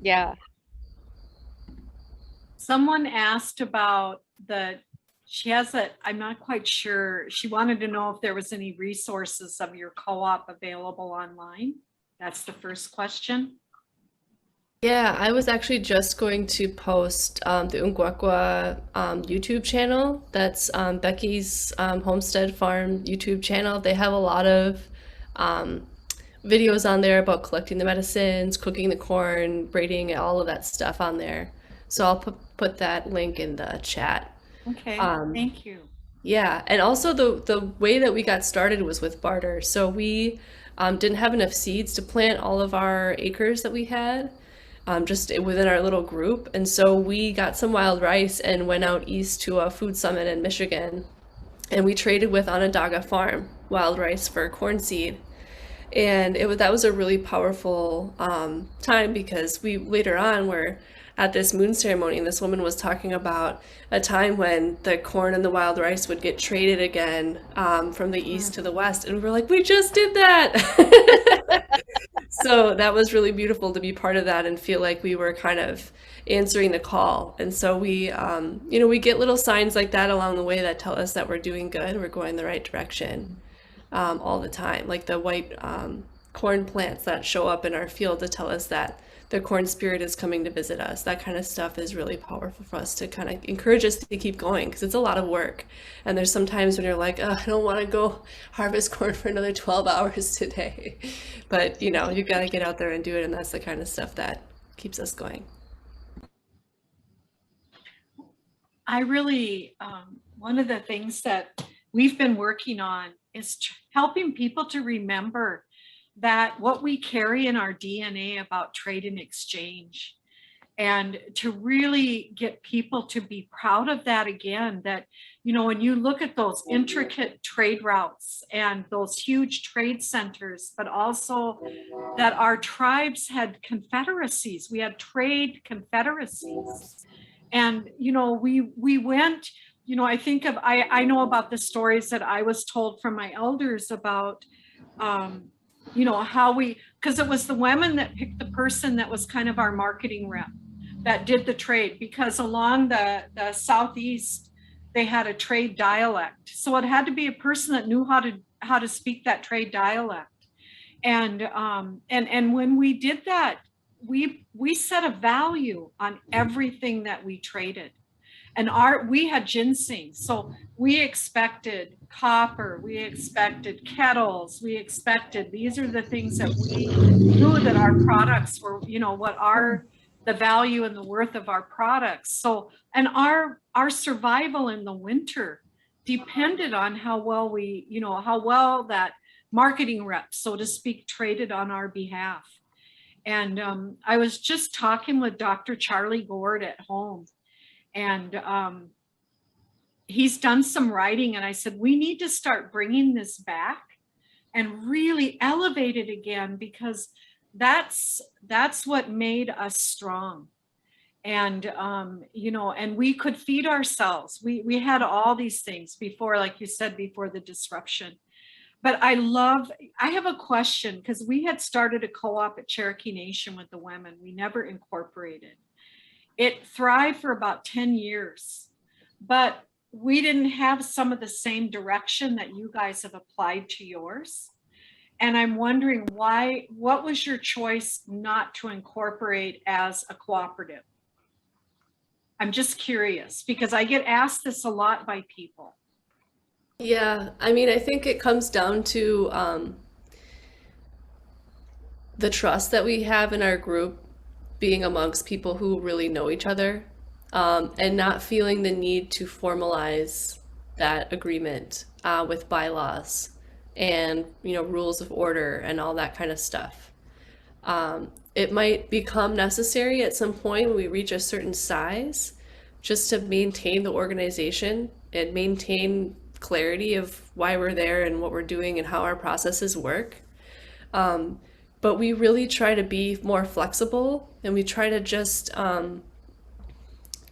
Yeah. Someone asked about I'm not quite sure. She wanted to know if there was any resources of your co-op available online. That's the first question. Yeah, I was actually just going to post the Unguaqua YouTube channel. That's Becky's Homestead Farm YouTube channel. They have a lot of videos on there about collecting the medicines, cooking the corn, braiding, all of that stuff on there. So I'll put that link in the chat. Okay, thank you. Yeah, and also the way that we got started was with barter. So we didn't have enough seeds to plant all of our acres that we had, just within our little group. And so we got some wild rice and went out east to a food summit in Michigan, and we traded with Onondaga Farm wild rice for corn seed. And that was a really powerful time, because we later on were at this moon ceremony, and this woman was talking about a time when the corn and the wild rice would get traded again from the east to the west, and we're like, we just did that. So that was really beautiful to be part of that and feel like we were kind of answering the call. And so we we get little signs like that along the way that tell us that we're doing good, we're going the right direction all the time, like the white corn plants that show up in our field to tell us that the corn spirit is coming to visit us. That kind of stuff is really powerful for us to kind of encourage us to keep going, because it's a lot of work. And there's some times when you're like, oh, I don't want to go harvest corn for another 12 hours today. But you got to get out there and do it. And that's the kind of stuff that keeps us going. I really, one of the things that we've been working on is helping people to remember that what we carry in our DNA about trade and exchange, and to really get people to be proud of that again, that, when you look at those intricate trade routes and those huge trade centers, but also that our tribes had confederacies, we had trade confederacies. And, we went, I know about the stories that I was told from my elders about, how because it was the women that picked the person that was kind of our marketing rep that did the trade, because along the southeast, they had a trade dialect. So it had to be a person that knew how to speak that trade dialect. And when we did that, we set a value on everything that we traded. And we had ginseng, so we expected copper, we expected kettles, these are the things that we knew that our products were, the value and the worth of our products. So, and our survival in the winter depended on how well that marketing rep, so to speak, traded on our behalf. And I was just talking with Dr. Charlie Gord at home, and he's done some writing, and I said, we need to start bringing this back and really elevate it again, because that's what made us strong. And and we could feed ourselves. We had all these things before, like you said, before the disruption. But I have a question, because we had started a co-op at Cherokee Nation with the women. We never incorporated. It thrived for about 10 years, but we didn't have some of the same direction that you guys have applied to yours. And I'm wondering what was your choice not to incorporate as a cooperative? I'm just curious, because I get asked this a lot by people. Yeah, I mean, I think it comes down to the trust that we have in our group. being amongst people who really know each other, and not feeling the need to formalize that agreement with bylaws and rules of order and all that kind of stuff. It might become necessary at some point when we reach a certain size just to maintain the organization and maintain clarity of why we're there and what we're doing and how our processes work. But we really try to be more flexible, and we try to just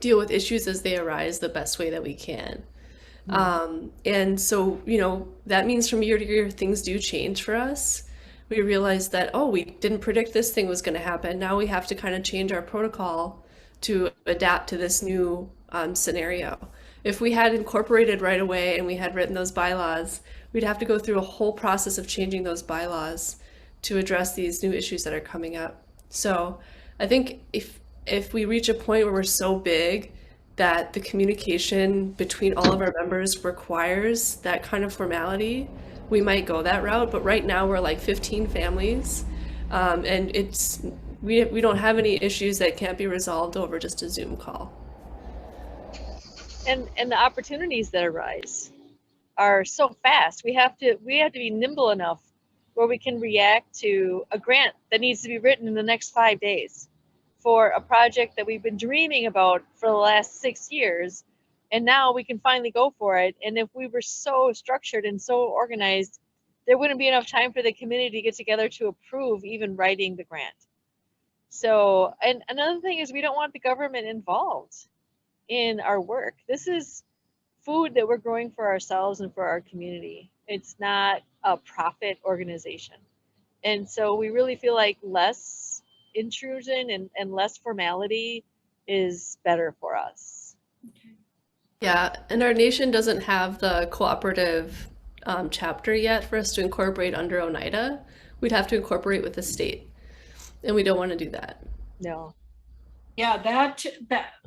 deal with issues as they arise the best way that we can. And so, that means from year to year, things do change for us. We realize that, oh, we didn't predict this thing was going to happen. Now we have to kind of change our protocol to adapt to this new scenario. If we had incorporated right away and we had written those bylaws, we'd have to go through a whole process of changing those bylaws to address these new issues that are coming up. So I think if we reach a point where we're so big that the communication between all of our members requires that kind of formality, we might go that route. But right now we're like 15 families, and we don't have any issues that can't be resolved over just a Zoom call. And the opportunities that arise are so fast. We have to be nimble enough where we can react to a grant that needs to be written in the next 5 days for a project that we've been dreaming about for the last 6 years. And now we can finally go for it. And if we were so structured and so organized, there wouldn't be enough time for the community to get together to approve even writing the grant. So, and another thing is we don't want the government involved in our work. This is food that we're growing for ourselves and for our community. It's not a profit organization. And so we really feel like less intrusion and less formality is better for us. Yeah, and our nation doesn't have the cooperative chapter yet for us to incorporate under Oneida. We'd have to incorporate with the state, and we don't want to do that. No. Yeah,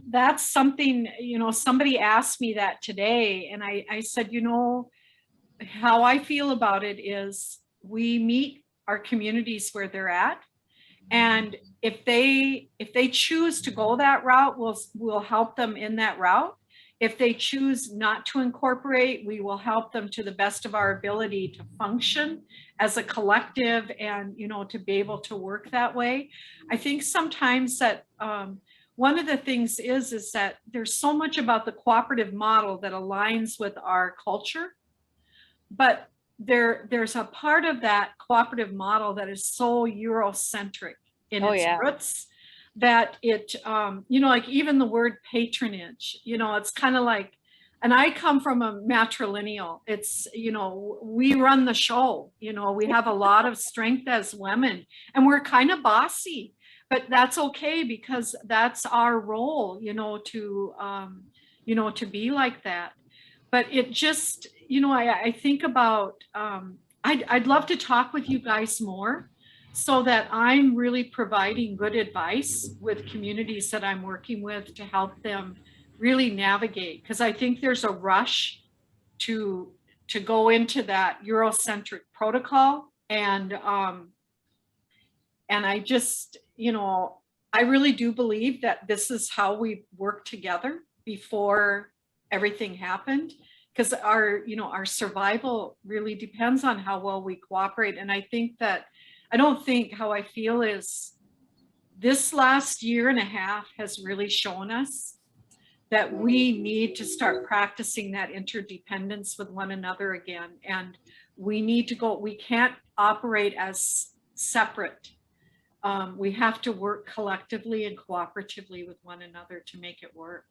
that's something, somebody asked me that today, and I said, how I feel about it is we meet our communities where they're at, and if they choose to go that route, we'll help them in that route. If they choose not to incorporate, we will help them to the best of our ability to function as a collective and, to be able to work that way. I think sometimes that one of the things is that there's so much about the cooperative model that aligns with our culture, but there's a part of that cooperative model that is so Eurocentric in its roots that it, like even the word patronage, it's kind of like, and I come from a matrilineal, it's, we run the show, we have a lot of strength as women, and we're kind of bossy, but that's okay because that's our role, to be like that. But it just, I think about, I'd love to talk with you guys more, so that I'm really providing good advice with communities that I'm working with to help them really navigate. Because I think there's a rush to go into that Eurocentric protocol. And I just, I really do believe that this is how we work together before everything happened. Because our survival really depends on how well we cooperate. And I don't think how I feel is this last year and a half has really shown us that we need to start practicing that interdependence with one another again. And we need to go, we can't operate as separate. We have to work collectively and cooperatively with one another to make it work.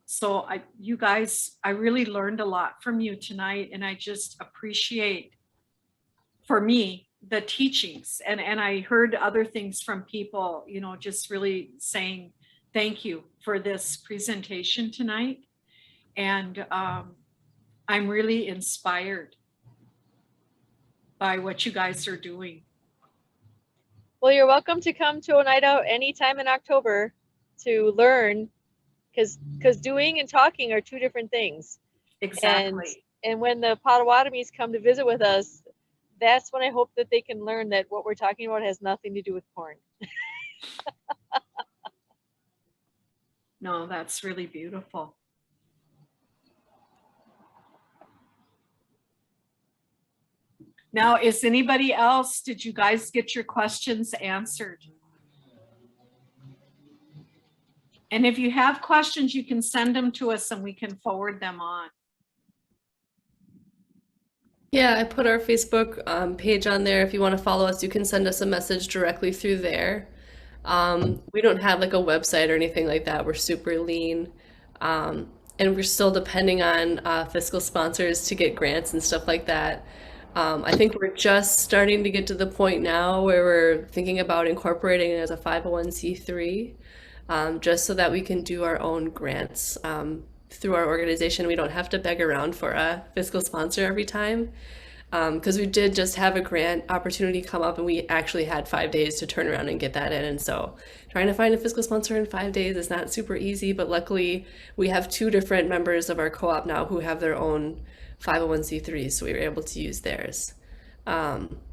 So you guys, I really learned a lot from you tonight, and I just appreciate, for me, the teachings, and I heard other things from people, just really saying thank you for this presentation tonight. And I'm really inspired by what you guys are doing. Well, you're welcome to come to Oneida anytime in October to learn, because doing and talking are two different things. Exactly. And when the Potawatomis come to visit with us, that's when I hope that they can learn that what we're talking about has nothing to do with corn. No, that's really beautiful. Now, is anybody else, did you guys get your questions answered? And if you have questions, you can send them to us and we can forward them on. Yeah, I put our Facebook page on there. If you want to follow us, you can send us a message directly through there. We don't have like a website or anything like that. We're super lean. And we're still depending on fiscal sponsors to get grants and stuff like that. I think we're just starting to get to the point now where we're thinking about incorporating it as a 501c3, just so that we can do our own grants through our organization. We don't have to beg around for a fiscal sponsor every time. Because we did just have a grant opportunity come up and we actually had 5 days to turn around and get that in. And so trying to find a fiscal sponsor in 5 days is not super easy, but luckily we have 2 different members of our co-op now who have their own 501c3s, so we were able to use theirs.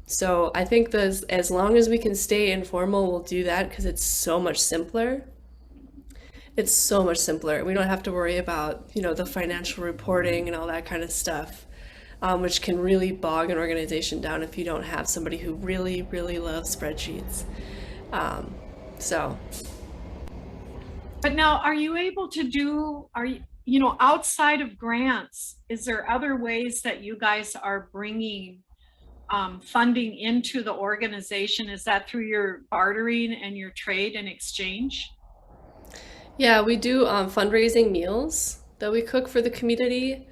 So I think as long as we can stay informal, we'll do that because it's so much simpler. It's so much simpler. We don't have to worry about, the financial reporting and all that kind of stuff. Which can really bog an organization down if you don't have somebody who really, really loves spreadsheets. But now, are you able to do, outside of grants, is there other ways that you guys are bringing funding into the organization? Is that through your bartering and your trade and exchange? Yeah, we do fundraising meals that we cook for the community.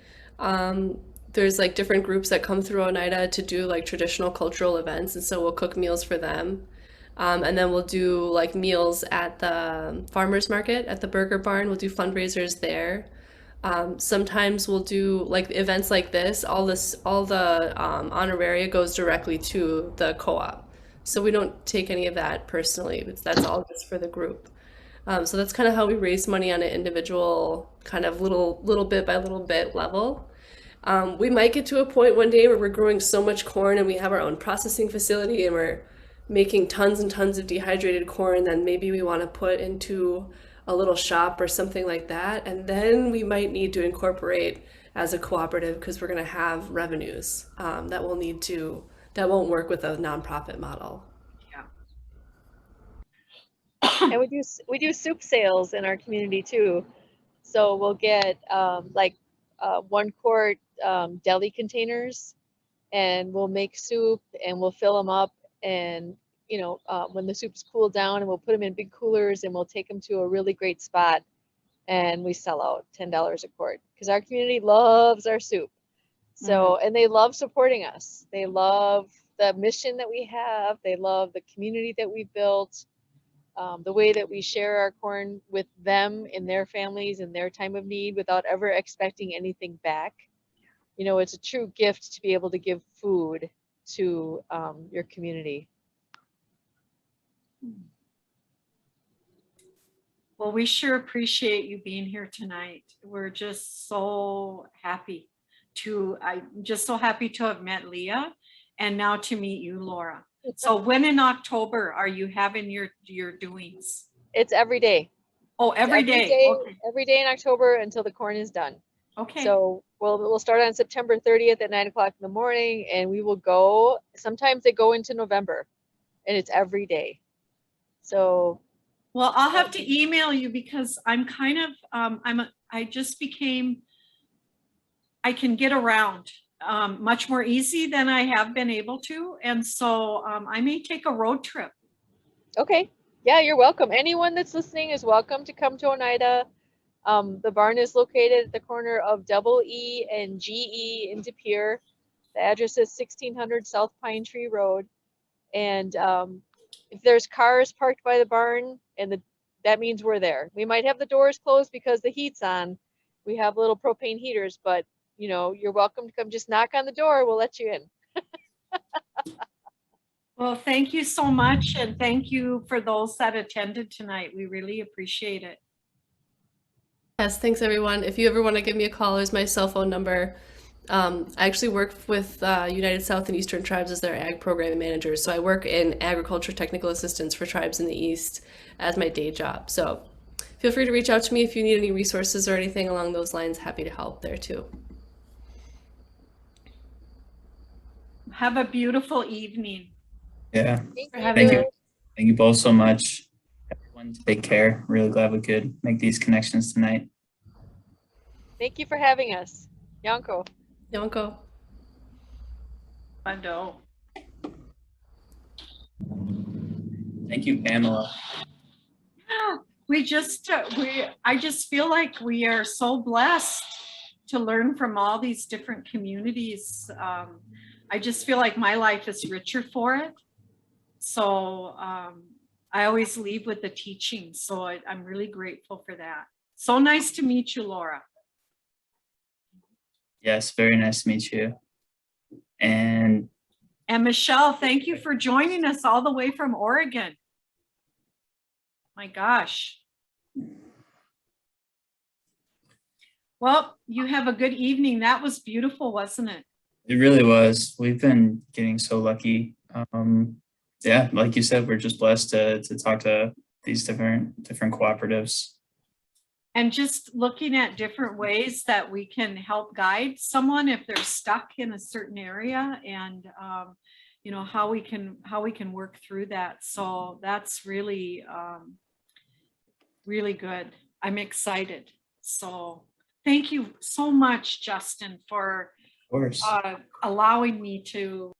There's like different groups that come through Oneida to do like traditional cultural events, and so we'll cook meals for them. And then we'll do like meals at the farmers market at the Burger Barn. We'll do fundraisers there. Sometimes we'll do like events like this. All the honoraria goes directly to the co-op, so we don't take any of that personally. That's all just for the group. So that's kind of how we raise money on an individual, kind of little bit by little bit level. We might get to a point one day where we're growing so much corn and we have our own processing facility and we're making tons and tons of dehydrated corn, then maybe we want to put into a little shop or something like that. And then we might need to incorporate as a cooperative because we're going to have revenues that won't work with a nonprofit model. Yeah. And we do soup sales in our community too. So we'll get 1 quart deli containers, and we'll make soup and we'll fill them up, and when the soup's cooled down, and we'll put them in big coolers and we'll take them to a really great spot, and we sell out $10 a quart because our community loves our soup. So and they love supporting us. They love the mission that we have. They love the community that we built. The way that we share our corn with them in their families in their time of need without ever expecting anything back. It's a true gift to be able to give food to your community. Well, we sure appreciate you being here tonight. We're just so happy I'm just so happy to have met Leah and now to meet you, Laura. So when in October are you having your doings? It's every day. Oh, every day. Okay. Every day in October until the corn is done. Okay. So we'll start on September 30th at 9 o'clock in the morning, and we will go. Sometimes they go into November, and it's every day. So. Well, I'll have to email you because I'm kind of I can get around much more easy than I have been able to. And so I may take a road trip. Okay. Yeah, you're welcome. Anyone that's listening is welcome to come to Oneida. The barn is located at the corner of Double E and GE in De Pere. The address is 1600 South Pine Tree Road. And if there's cars parked by the barn, that means we're there. We might have the doors closed because the heat's on. We have little propane heaters, but you're welcome to come. Just knock on the door. We'll let you in. Well, thank you so much. And thank you for those that attended tonight. We really appreciate it. Yes, thanks everyone. If you ever want to give me a call, here's my cell phone number. I actually work with United South and Eastern Tribes as their ag program manager. So I work in agriculture technical assistance for tribes in the East as my day job. So feel free to reach out to me if you need any resources or anything along those lines. Happy to help there too. Have a beautiful evening. Yeah. Thank you. Thank you both so much. Everyone take care. Really glad we could make these connections tonight. Thank you for having us. Yanko. Yonko. Bado. Thank you, Pamela. I just feel like we are so blessed to learn from all these different communities. I just feel like my life is richer for it. So I always leave with the teaching. So I'm really grateful for that. So nice to meet you, Laura. Yes, very nice to meet you. And Michelle, thank you for joining us all the way from Oregon. My gosh. Well, you have a good evening. That was beautiful, wasn't it? it really was. We've been getting so lucky. Yeah, like you said, we're just blessed to talk to these different cooperatives. And just looking at different ways that we can help guide someone if they're stuck in a certain area, and you know, how we can work through that. So that's really really good. I'm excited. So thank you so much, Justin, for Of course. allowing me to